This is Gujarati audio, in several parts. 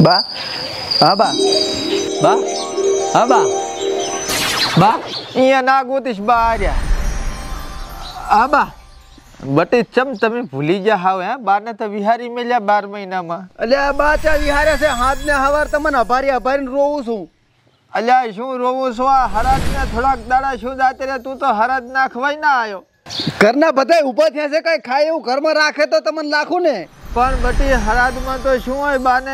બા હા બા બા હા બા બા અહીંયા ના ગોતીશ બા આર્યા હા બા બટી ચમ તમે ભૂલી ગયા હાવ હે બાને તો વિહારી મેલ્યા 12 મહિનામાં અલ્યા બા ચા વિહારે છે હાથ ને હવાર તમને અભારીને રોવું છું અલ્યા શું રોવું છું આ હરાજ ને થોડાક દાડા શું જાતે રે તું તો હરાજ નાખવાય ના આવ્યો ઘરના બધા ઊભા થયા છે કઈ ખાય એવું ઘરમાં રાખે તો તમને લાખું ને પણ બટી હરાજમાં તો શું હોય બાને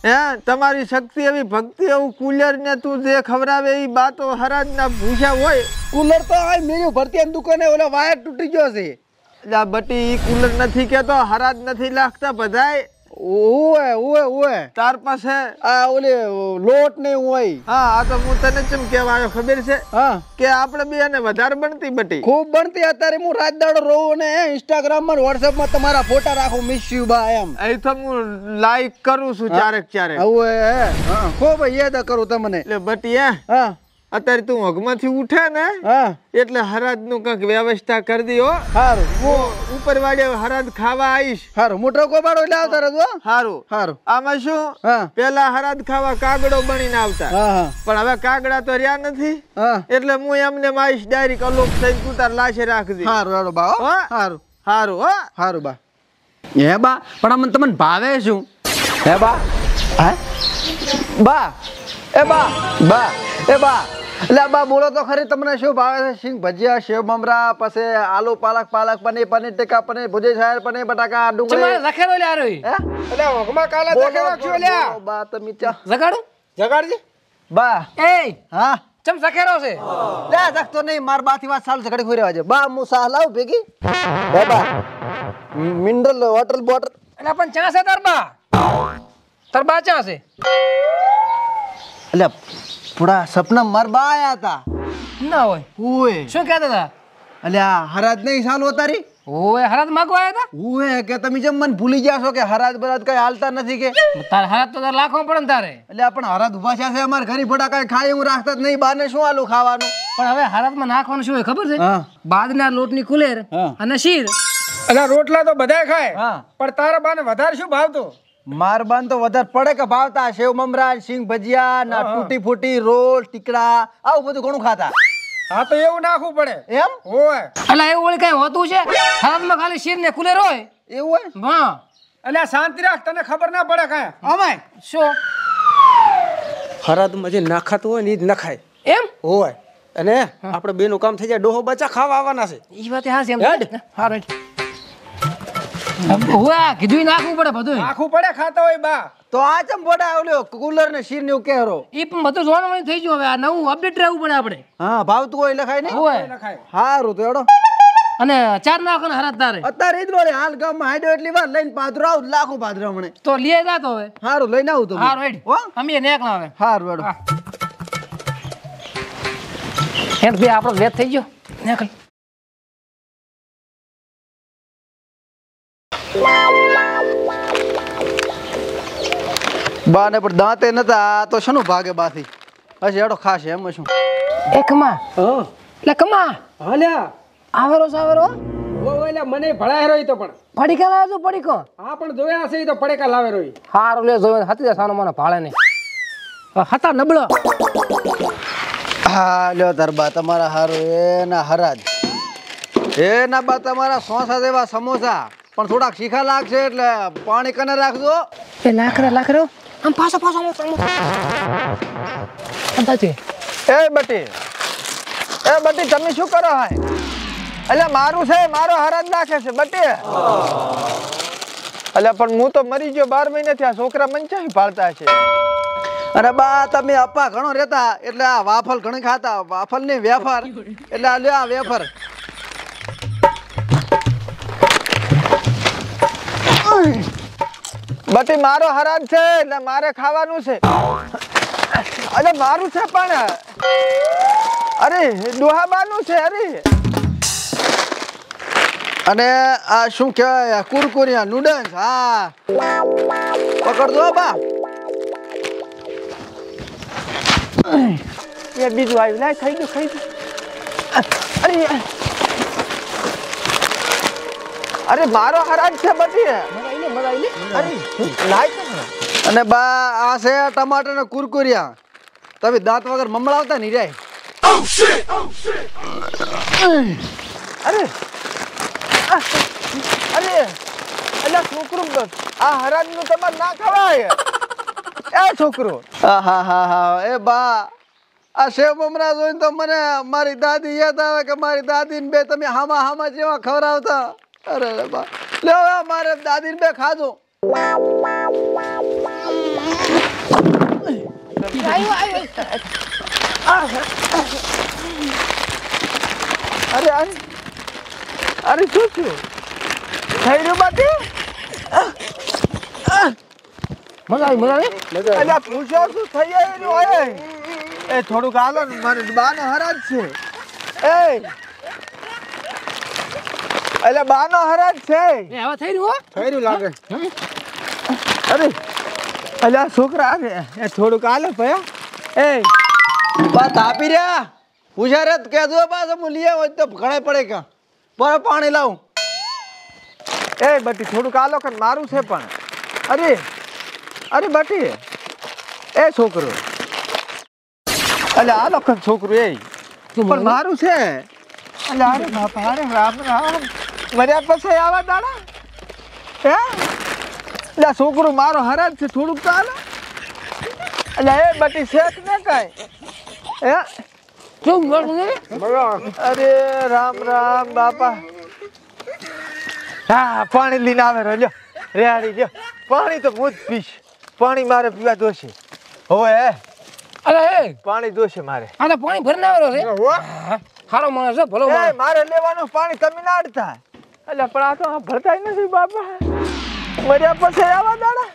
હે તમારી શક્તિ એવી ભક્તિ એવું કુલર ને તું જે ખવડાવે એ બા તો હરાજ ના ભૂસ્યા હોય કુલર તો આ મેરી ભરતી દુકાને ઓલા વાયર તૂટી ગયો છે એટલે બટી ઈ કુલર નથી કેતો હરાજ નથી લાગતા બધાય ઓએ તાર પાસે આ ઓલે લોટ ને હોય હા આ તો હું તને ચમ કહેવા આવ્યો ખબર છે હા કે આપણે બે ને વધારે બનતી બટી ખૂબ બનતી અત્યારે હું રાત દાડો રોવું ને ઇન્સ્ટાગ્રામ માં વોટ્સએપ માં તમારા ફોટા રાખું મિસ યુ બા એમ અહીં તો હું લાઈક કરું છું ક્યારેક ઓએ હા ખૂબ યાદ કરું તમને એટલે બટી હા અત્યારે તું હગમાંથી ઉઠે ને હા એટલે હરાજ નું કંઈક વ્યવસ્થા કરી દી હો સારું હું ઉપર વાળે હરાજ ખાવા આવીશ સારું મોટો કોબાડો એટલે આવતા રહેજો સારું સારું આમાં શું હા પેલા હરાજ ખાવા કાગડો બનીને આવતા હા હા પણ હવે કાગડા તો રહ્યા નથી હા એટલે હું એમને આવીશ ડાયરેક્ટ અલોપ થઈને તું તાર લાશે રાખજે સારું હાલો બા હો? સારું સારું હો સારું બા હે બા પણ અમને તમને ભાવે શું હે બા હે બા એ બા બા એ બા એટલે બા બોલો તો ખરી તમને શું ભાવે છે સિંગ ભજીયા સેવ મમરા પછી આલુ પાલક પનીર ટીકા પનીર ભુજી સાયર પનીર બટાકા ડુંગળી રખેરો લ્યા રોઈ હે એટલે હગમાં કાલે દેખાડો છો લ્યા બા તમે ચા જગાડું જગાડજી બા એ હા ચમ રખેરો છે લે જખતો નહીં માર બાથી વાત સાલ ઝઘડી ખોઈ રહેવા છે બા હું સાહ લાવ ભેગી હે બા મિનરલ વોટર બોટલ એટલે પણ ચા છે તાર બા ચા છે એટલે થોડા સપના માર બા આયા હતા ના હોય ઓય શું કહેતા હતા એટલે આ હરાજ નહીં સાલ હોતારી ઓય હરાત માગવા આવ્યા ઓય કે તમે જેમ મને ભૂલી ગયા છો કે હરાજ બરાજ કઈ હાલતા નથી કે હતા તાર હરાત તો તાર લાખો પડે ને તારે એટલે આપણે હરાજ ઉભા છે અમારે ઘરી ફોટા કઈ ખાય એવું રાખતા જ નહીં બાને શું આલું ખાવાનું પણ હવે હરાતમાં નાખવાનું શું હોય ખબર છે હા બાદના લોટની કુલેર હા. અને શીર એટલે રોટલા તો બધાય ખાય હા પણ તારા બાને વધારે શું ભાવતું માર બાન તો વધારે પડે કે ભાવતા સેવ મમરા સિંગ ભજીયા ના તૂટી ફૂટી રોલ ટીકડા આવું બધું ઘણું ખાતા હા તો એવું નાખવું પડે એમ હોય એટલે એવું વળી કઈ હોતું છે હરાતમાં ખાલી શીર ને કુલેર હોય એવું હોય હા એટલે શાંતિ રાખ તને ખબર ના પડે કાંઈ અમાય શું હરાદમાં જે નાખાતું હોય ને એ જ નખાય એમ હોય અને આપણે બેનું કામ થઈ જાય ડોહો બચ્ચા ખાવા આવવાના છે ઈ વાત હા છે એમ હા રાઈટ ઓય કીધું નાખવું પડે બધું નાખવું પડે ખાતા હોય બા તો આ ચમ બોડા આવલ્યો કુલર ને શીર ને એવું કેરો ઈ પણ બધું જોવાનું થઈ ગયું હવે આ નવું અપડેટ રહેવું પડે આપણે હા ભાવતું હોય લખાય ને ઓય હારું તો એડો અને ચાર નાખો ને હરાત તારે અત્યારે ઈ જ બોલે હાલ ગામમાં હાડ્યો એટલી વાર લઈને પાદરો આવું લાખો પાદરો હમણે તો લઈ જાતો હવે હારું લઈને આવું તો હા રાઈટ હો અમે નેકલા હવે હારું એડો હેડ બે આપણો લેટ થઈ ગયો નેકલ બા ને પણ દાંતે નતા આ તો શનું ભાગે બાથી હશે એડો ખાશે એમ શું એ કમા હા એટલે કમા હાલ્યા આવેરો સાવેરો એટલે મને ભળાય રહ્યો તો પણ પડીકા લાવ્યો તું પડીકો હા પણ જોયા છે તો પડેકા લાવે રહ્યો હારું લે જોયો હતી સાનો મને ભાળે નહીં હતા નબળો હા લ્યો તાર બા તમારા હારું એના હરાજ એના બા તમારા સોસા જેવા સમોસા પણ થોડાક શીખા લાગશે એટલે પાણી કને રાખજો એ લાકડો આમ પાછો અંદાજે એ બટી તમે શું કરો હાય એટલે મારું છે મારો હરાજ નાખે છે બટી એટલે પણ હું તો મરી ગયો 12 મહિને થયા છોકરા મંચાઈ પાળતા છે અરે બા તમે અપ્પા ઘણો રહેતા એટલે આ વાફલ ઘણી ખાતા વાફલ ની વેફર એટલે આ લ્યો આ વેફર બટી મારો હરાજ છે એટલે મારે ખાવાનું છે અરે મારું છે પણ અરે ડોહાબાનું છે અરે અને આ શું કહેવાય કુરકુરિયા નૂડલ્સ હા પકડજો બા એ બીજું આવ્યું લાય ખાઈ દો અરે મારો હરાજ છે બટી અરે લાય અને બા આ છે ટમાટર ને કુરકુરિયા. તમે દાંત વગર મમળાવતા નહીં રે. અરે અરે અલા છોકરું આ હરાજનું તમારે ના ખવાય એ છોકરો. હા એ બા આ સેવ મમરા જોઈને તો મને મારી દાદી યાદ આવે કે મારી દાદી ને બે તમે હામા જેવા ખવડાવતા. અરે બા લે હવે મારે દાદી ને બે ખાજો. અરે અરે અરે શું થયું થઈ રહ્યું બાકી મજા આવી અલ્યા પૂછો શું થઈ રહ્યું હોય એ થોડુંક હાલો ને મારે બાનો હરાજ છે એ અલ્યા બાનો હરાજ છે એ હવે થઈ રહ્યું થઈ રહ્યું લાગે. અરે અલ્યા છોકરા અરે એ થોડુંક હાલો ભયા એ બા તાપી રહ્યા હુશાર જ કહેજો બા હું લઈ આવો તો ઘણે પડે કા પર પાણી લાવું. એ બટી થોડુંક હાલો કે મારું છે પણ અરે અરે બટી એ છોકરો અલ્યા હાલો કે છોકરું એ પણ મારું છે અલ્યા અરે બાપા અરે રામ રામ મર્યા પછી આવા દાડા હે અલ્યા છોકરું મારો હરાજ છે થોડુંક તો હાલો અલ્યા એ બટી શેક ને કાંઈ હે કેમ મળું અરે રામ રામ બાપા હા પાણી લઈને આવે રહ્યો રેડી લ્યો પાણી તો હું જ પીશ પાણી મારે પીવા જોશે હોય અરે એ પાણી જોશે મારે આ તો પાણી ભરીને આવેલો છે સારો માણસ છે ભલો એ માણસ મારે લેવાનું પાણી તમે ના અડતા એટલે પણ આ તો ભરતાય નથી બાપા મર્યા પછી આવા દાડા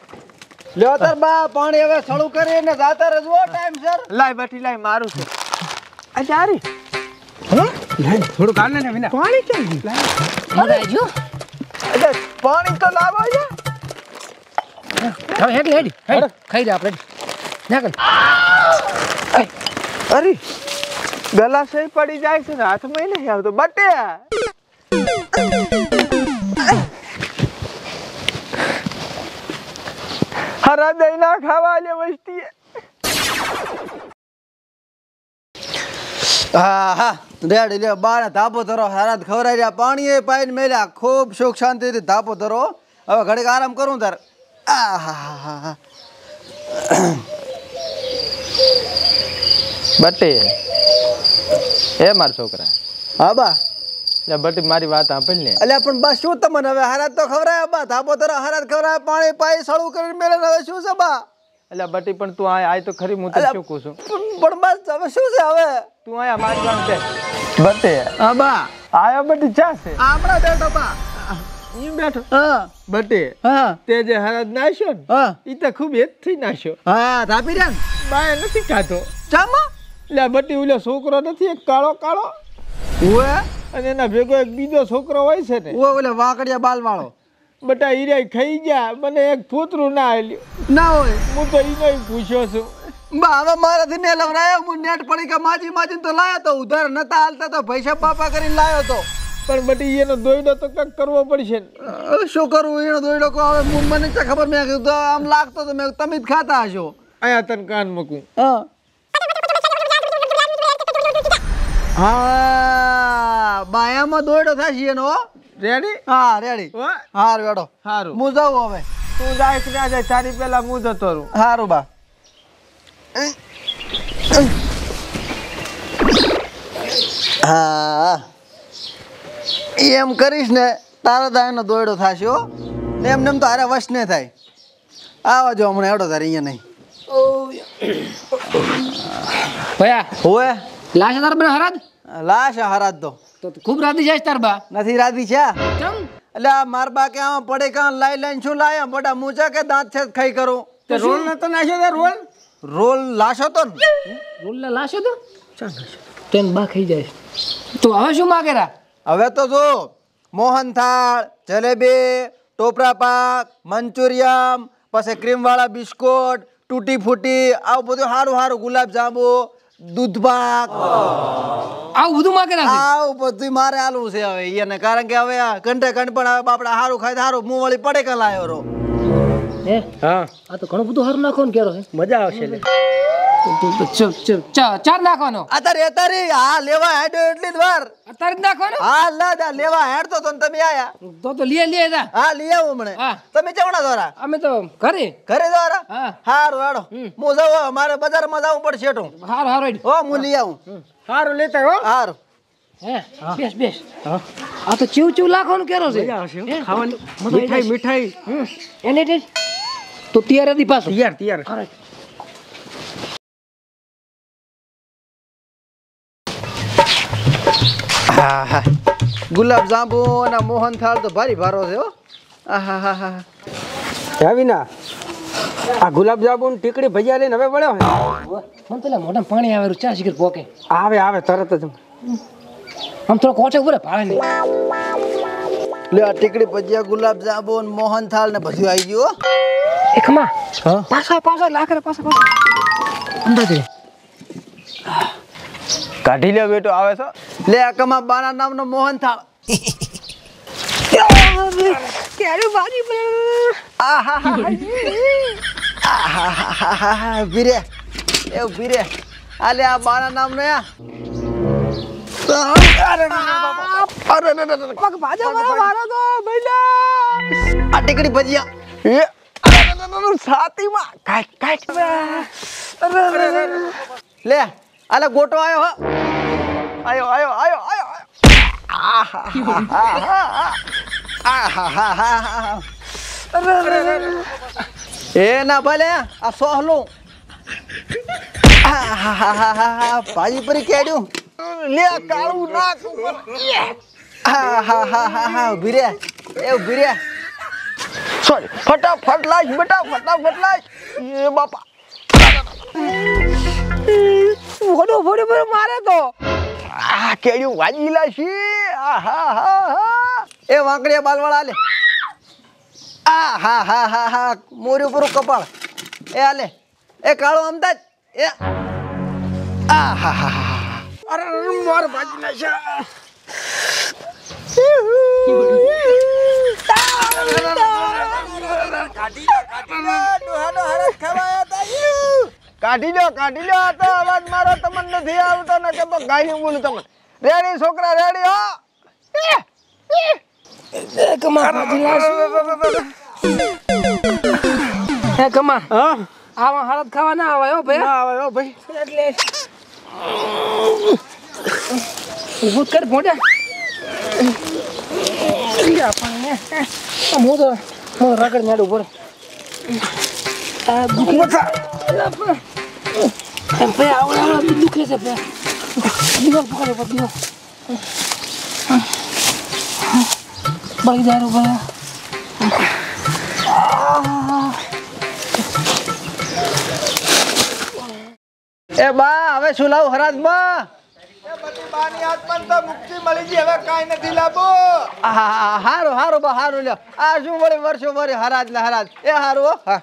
લ્યો તાર બા પાણી હવે સળું કરીને જાતા રહેજો ટાઈમ સર. લાય બટી લાય મારું છે અચ્છા અરે થોડું કાઢ ને વિના. પાણી કેમ ગયું મજા આવી ગયો એટલે પાણી તો લાવો છે હવે હેડી ખાઈ લે આપણે ના કર અરે ગલા સહી પડી જાય છે ને હાથમાં નહીં આવતો બટે હરા દઈ ના ખાવા લે વસ્તી હા રેડી લ્યો બાર ધાપો ધરો હારાત ખવરાઈ રહ્યા પાણી એ પાઈને મેલ્યા ખૂબ સુખ શાંતિથી ધાપો ધરો. હવે ઘડીક આરામ કરું તાર. આહા બટે એ મારા છોકરા હા બા બટી મારી વાત સાંભળ ને અલ્યા પણ બા શું તમને હવે હારાત તો ખવરાય બા ધાપો ધરો હારાત ખવરાય પાણી પાઈ સળું કરીને મેલે હવે શું છે બા. એટલે બટી પણ તું આય તો ખરી હું તને શું કહું છું પણ બસ હવે શું છે હવે તું આયા મારી વાત છે બટે હા બા આયા બટી ચા છે આપણા બેઠો બા ઈ બેઠો હા બટે હા તે જે હરાજ નાખ્યો ને હા ઈ તો ખૂબ હેતથી નાખ્યો હા ધાપી રહ્યા ને બાય નથી ખાતો ચામાં એટલે બટી ઓલો છોકરો નથી એક કાળો કાળો ઓએ અને એના ભેગો એક બીજો છોકરો હોય છે ને ઓલે વાકડિયા બાલ વાળો બટા હીરા ખાઈ ગયા મને એક ફૂતરું ના આલ્યું ના હોય હું તો ઈનો પૂછ્યો છું બા હવે મારાથી ને લવરાયો હું નેટ પડી કે માજીને તો લાયો તો ઉધાર નતા હાલતા તો પૈસા પાપા કરીને લાયો તો પણ બટી એનો દોયડો તો કંઈક કરવો પડશે ને હવે શું કરવું એનો દોયડો કો હવે મને તો ખબર મેં કીધું તો આમ લાગતો તો મેં તમે જ ખાતા હશો અહીંયા તને કાન મૂકું હા હા બાયામાં દોયડો થશે એનો હો. રેડી હા રેડી હો હાર વેડો સારું હું જાઉં હવે તું જાય કે ના જાય તારી પહેલા હું જતો રહું સારું બા હા એમ કરીશ ને તારા દાયનો દોયડો થશે હો ને એમને તો હારે વશ ને થાય. આવા જો હમણાં એવડો તારે અહીંયા નહીં ભયા હોવે લાશ તાર બને હરાદ લાશ હરાજ તો ખૂબ રાધી જાય તાર બા નથી રાધી છે કેમ એટલે આ માર બા કે આમાં પડે કાં લાઈ શું લાયા મોટા મૂચા કે દાંત છે ખાઈ કરું તે રોલ નતો નાખ્યો તે રોલ રોલ લાશો તો ને રોલના લાશ હતો તેમ બા ખાઈ જાય તો હવે શું માગે રા હવે તો જો મોહનથાળ જલેબી ટોપરા પાક મંચુરિયમ પછી ક્રીમ વાળા બિસ્કોટ તૂટી ફૂટી આવું બધું સારું સારું ગુલાબ જાંબુ દૂધ પાક આવું બધું માગે રા આવું બધું મારે આલું છે હવે એને કારણ કે હવે આ કંઠે કંઠ પણ હવે બાપડા સારું ખાય સારું મું વળી પડે કે લાયો રો હે હા આ તો ઘણું બધું હારું નાખવાનું કેરો છે મજા આવશે લે ચાર નાખવાનો અત્યારે હા લેવા હેડ્યો એટલી જ વાર અત્યારે જ નાખવાનો હા લા લેવા હેડતો તો ને તમે આયા તો લે જા હા લઈ આવું મને હા. તમે ચવણા દોરા અમે તો ઘરે ઘરે દોરા હા હારું હેડો હું જાઉં મારે બજારમાં જવું પડશે હેઠું હારું હારું હેડ. હો હું લઈ આવું સારું લેતા હો હારું હે બેસ આ તો ચીવ લાખવાનું કેરો છે મજા આવશે હો. હે? ખાવાની મજા આવી મીઠાઈ જશે. મીઠાઈ એને તે તો તૈયાર હતી પાછું તૈયાર હારું. હા હા ગુલાબ જાંબુ અને મોહન થાળ તો ભારી ભારો છે હો આહા રવિના આ ગુલાબ જાંબુ ટીકડી ભજીયા લઈને હવે વળ્યો હે મને તો મોઢા પાણી આવે ચા શીખર પોકે આવે તરત જ આમ થોડો કોચે ઉભરે ભાડે નહીં લે આ ટીકડી ભજીયા ગુલાબ જાંબુ અને મોહન થાળ ને બધું આવી ગયું હો એ ખમા પાછા લાકડા પાછા અંદર જઈ કાઢી લ્યો બેટો આવે છો લે આ કમા બાના નામનો મોહન થાળ કેરી ભાજી આહા ભીરે એ ભીરે આ લે આ બાના નામનો યા આ ટીકડી ભજીયા છાતીમાં કાટ લે આલે ગોટો આવ્યો હો આયો એ ના ભલે આ સોહલું ભાજી પરી કેડ્યું લે કાળું નાક ભીરે એ ભીરે સોરી ફટાફટ લાશ બેટા ફટાફટ લાશ એ બાપા ફોડો મારે તો આ કેડ્યું વાજી લાશી એ વાંકડિયા બાલવાળા લે મોર્યું પૂરું કપાળ એ આલે એ કાળો અમદાજ એ અરે માર વાજી લાશા કાઢી લો આ તો અવાજ મારો તમને નથી આવતો ને કે ગાયનું બોલું તમને રેડી છોકરા રેડી હો હે કમા હા આવા હાલત ખાવા ના આવે હો ભાઈ ના આવે હો ભાઈ એટલે ઊભું કર મોઢા હું રગડ નાડું ઉપર દુખે છે દિવાલ પકડે પર દિવાલ બળી જાય ભાઈ એ બા હવે શું લાવું હરાજ બા બાની હાથમાં તો મુક્તિ મળી ગઈ હવે કાઈ નથી લાવો હારું બા હારું લ્યો આ શું વળી વર્ષો વળી હરાજ ને હરાજ એ હારું હો હા